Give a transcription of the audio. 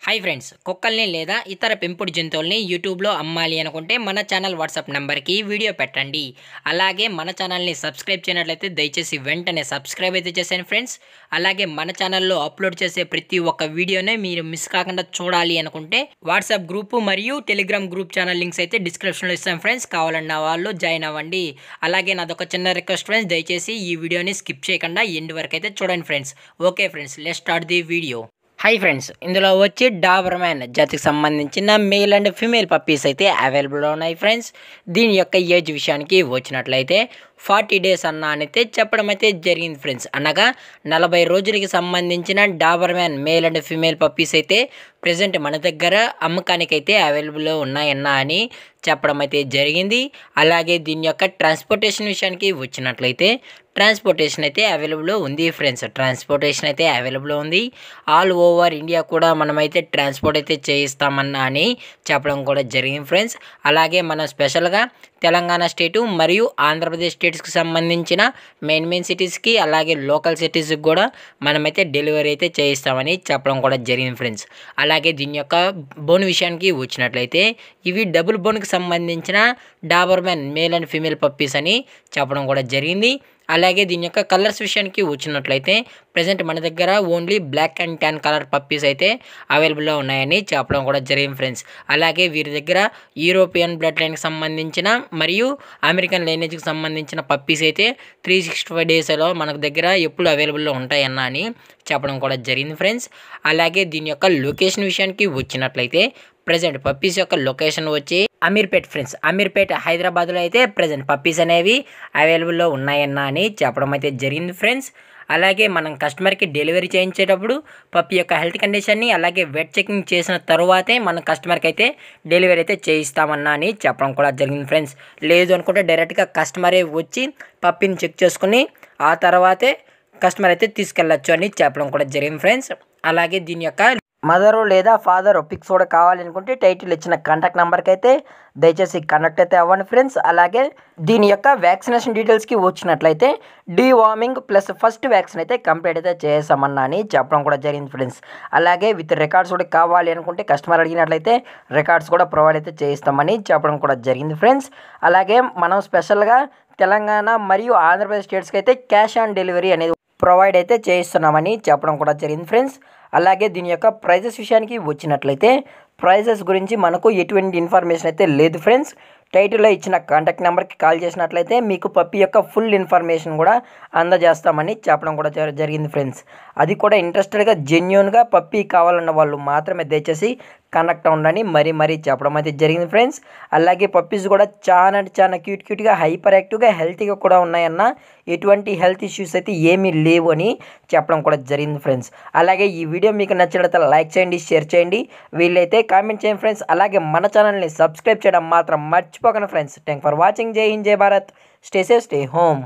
Hi friends, కుక్కల్ని లేదా ఇతర పెంపుడు జంతువుల్ని యూట్యూబ్లో అమ్మాలి అనుకుంటే మన ఛానల్ వాట్సాప్ నెంబర్కి వీడియో పెట్టండి. అలాగే మన ఛానల్ని సబ్స్క్రైబ్ చేయనట్లయితే దయచేసి వెంటనే సబ్స్క్రైబ్ అయితే చేసేయండి ఫ్రెండ్స్. అలాగే మన ఛానల్లో అప్లోడ్ చేసే ప్రతి ఒక్క వీడియోనే మీరు మిస్ కాకుండా చూడాలి అనుకుంటే వాట్సాప్ గ్రూపు మరియు టెలిగ్రామ్ గ్రూప్ ఛానల్ లింక్స్ అయితే డిస్క్రిప్షన్లో ఇస్తాం ఫ్రెండ్స్. కావాలన్న వాళ్ళు జాయిన్ అవ్వండి. అలాగే నాదొక చిన్న రిక్వెస్ట్ ఫ్రెండ్స్, దయచేసి ఈ వీడియోని స్కిప్ చేయకుండా ఎండ్ వరకు అయితే చూడండి friends. Okay friends, let's start the video. Hi friends, ఇందులో వచ్చి డాబర్మ్యాన్ జాతికి సంబంధించిన మేల్ అండ్ ఫీమేల్ పప్పీస్ అయితే అవైలబుల్లో ఉన్నాయి ఫ్రెండ్స్. దీని యొక్క ఏజ్ విషయానికి వచ్చినట్లయితే 40 days అయితే చెప్పడం అయితే జరిగింది ఫ్రెండ్స్. అనగా 40 రోజులకి సంబంధించిన Doberman male and female puppies అయితే ప్రజెంట్ మన దగ్గర అమ్మకానికి అయితే అవైలబుల్లో ఉన్నాయన్నా అని చెప్పడం అయితే జరిగింది. అలాగే దీని యొక్క ట్రాన్స్పోర్టేషన్ విషయానికి వచ్చినట్లయితే ట్రాన్స్పోర్టేషన్ అయితే అవైలబుల్లో ఉంది ఫ్రెండ్స్. ట్రాన్స్పోర్టేషన్ అయితే అవైలబుల్లో ఉంది. ఆల్ ఓవర్ ఇండియా కూడా మనమైతే ట్రాన్స్పోర్ట్ అయితే చేయిస్తామన్నా అని చెప్పడం కూడా జరిగింది ఫ్రెండ్స్. అలాగే మనం స్పెషల్గా తెలంగాణ స్టేటు మరియు ఆంధ్రప్రదేశ్ స్టేట్స్కి సంబంధించిన మెయిన్ సిటీస్కి అలాగే లోకల్ సిటీస్కి కూడా మనమైతే డెలివరీ అయితే చేయిస్తామని చెప్పడం కూడా జరిగింది ఫ్రెండ్స్. అలాగే దీని యొక్క బోన్ విషయానికి వచ్చినట్లయితే ఇవి డబుల్ బోన్కి సంబంధించిన Doberman male and female puppies అని చెప్పడం కూడా జరిగింది. అలాగే దీని యొక్క కలర్స్ విషయానికి వచ్చినట్లయితే ప్రజెంట్ మన దగ్గర only black and tan colour puppies అయితే అవైలబుల్లో ఉన్నాయని చెప్పడం కూడా జరిగింది ఫ్రెండ్స్. అలాగే వీరి దగ్గర యూరోపియన్ బ్లడ్ లైన్కి సంబంధించిన మరియు అమెరికన్ లైనేజ్కి సంబంధించిన పప్పీస్ అయితే 365 daysలో మనకు దగ్గర ఎప్పుడు అవైలబుల్లో ఉంటాయన్నా అని చెప్పడం కూడా జరిగింది ఫ్రెండ్స్. అలాగే దీని యొక్క లొకేషన్ విషయానికి వచ్చినట్లయితే ప్రజెంట్ పప్పీస్ యొక్క లొకేషన్ వచ్చి అమీర్పేట్ ఫ్రెండ్స్. అమీర్పేట్ హైదరాబాద్లో అయితే ప్రజెంట్ పప్పీస్ అనేవి అవైలబుల్లో ఉన్నాయన్నా అని చెప్పడం అయితే జరిగింది ఫ్రెండ్స్. అలాగే మనం కస్టమర్కి డెలివరీ చేయించేటప్పుడు పప్పి యొక్క హెల్త్ కండిషన్ని అలాగే వెట్ చెకింగ్ చేసిన తరువాతే మన కస్టమర్కి అయితే డెలివరీ అయితే చేయిస్తామన్నా అని చెప్పడం కూడా జరిగింది ఫ్రెండ్స్. లేదు అనుకుంటే డైరెక్ట్గా కస్టమరే వచ్చి పప్పిని చెక్ చేసుకుని ఆ తర్వాతే కస్టమర్ అయితే తీసుకెళ్ళచ్చు అని చెప్పడం కూడా జరిగింది ఫ్రెండ్స్. అలాగే దీని యొక్క మదరు లేదా ఫాదర్ పిక్స్ కూడా కావాలనుకుంటే టైటిల్ ఇచ్చిన కాంటాక్ట్ నెంబర్కి అయితే దయచేసి కనెక్ట్ అయితే అవ్వండి ఫ్రెండ్స్. అలాగే దీని యొక్క వ్యాక్సినేషన్ డీటెయిల్స్కి వచ్చినట్లయితే డీవార్మింగ్ ప్లస్ ఫస్ట్ వ్యాక్సిన్ అయితే కంప్లీట్ అయితే చేసామన్నా అని చెప్పడం కూడా జరిగింది ఫ్రెండ్స్. అలాగే విత్ రికార్డ్స్ కూడా కావాలి అనుకుంటే కస్టమర్ అడిగినట్లయితే రికార్డ్స్ కూడా ప్రొవైడ్ అయితే చేయిస్తామని చెప్పడం కూడా జరిగింది ఫ్రెండ్స్. అలాగే మనం స్పెషల్గా తెలంగాణ మరియు ఆంధ్రప్రదేశ్ స్టేట్స్కి అయితే క్యాష్ ఆన్ డెలివరీ అనేది ప్రొవైడ్ అయితే చేయిస్తున్నామని చెప్పడం కూడా జరిగింది ఫ్రెండ్స్. అలాగే దీని యొక్క ప్రైజెస్ విషయానికి వచ్చినట్లయితే ప్రైజెస్ గురించి మనకు ఎటువంటి ఇన్ఫర్మేషన్ అయితే లేదు ఫ్రెండ్స్. టైటిల్లో ఇచ్చిన కాంటాక్ట్ నెంబర్కి కాల్ చేసినట్లయితే మీకు పప్పి యొక్క ఫుల్ ఇన్ఫర్మేషన్ కూడా అందజేస్తామని చెప్పడం కూడా జరిగింది ఫ్రెండ్స్. అది కూడా ఇంట్రెస్టెడ్గా జెన్యూన్గా పప్పి కావాలన్న వాళ్ళు మాత్రమే దయచేసి కనెక్ట్ అవ్వండి మరీ చెప్పడం అయితే జరిగింది ఫ్రెండ్స్. అలాగే పప్పీస్ కూడా చాలా క్యూట్గా హైపర్ యాక్టివ్గా హెల్తీగా కూడా ఉన్నాయన్న ఎటువంటి హెల్త్ ఇష్యూస్ అయితే ఏమీ లేవు అని చెప్పడం కూడా జరిగింది ఫ్రెండ్స్. అలాగే ఈ వీడియో మీకు నచ్చినట్లయితే లైక్ చేయండి, షేర్ చేయండి, వీళ్ళైతే కామెంట్ చేయండి ఫ్రెండ్స్. అలాగే మన ఛానల్ని సబ్స్క్రైబ్ చేయడం మాత్రం మర్చిపోకండి ఫ్రెండ్స్. Thank for watching. జై హింద్, జై Bharat. Stay safe, stay home.